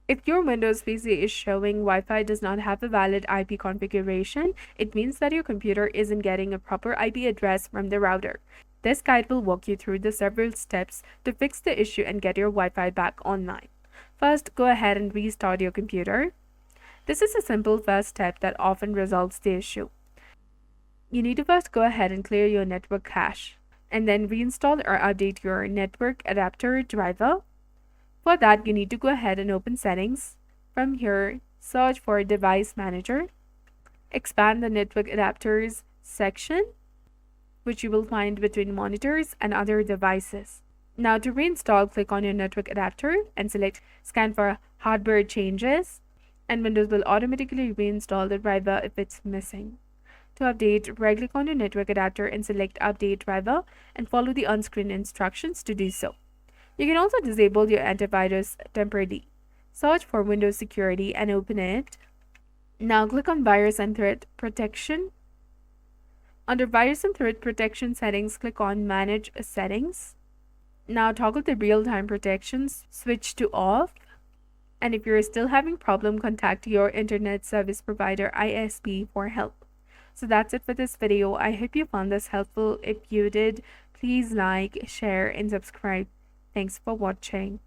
If your Windows PC is showing Wi-Fi does not have a valid IP configuration, it means that your computer isn't getting a proper IP address from the router. This guide will walk you through the several steps to fix the issue and get your Wi-Fi back online. First, go ahead and restart your computer. This is a simple first step that often resolves the issue. You need to first go ahead and clear your network cache, and then reinstall or update your network adapter driver. For that, you need to go ahead and open Settings. From here, search for Device Manager. Expand the Network Adapters section, which you will find between monitors and other devices. Now to reinstall, click on your network adapter and select Scan for Hardware Changes, and Windows will automatically reinstall the driver if it's missing. To update, right-click on your network adapter and select Update Driver and follow the on-screen instructions to do so. You can also disable your antivirus temporarily. Search for Windows Security and open it. Now click on Virus and Threat Protection. Under Virus and Threat Protection settings, click on Manage Settings. Now toggle the real-time protections switch to off. And if you're still having problem, contact your internet service provider ISP for help. So that's it for this video. I hope you found this helpful. If you did, please like, share, and subscribe. Thanks for watching.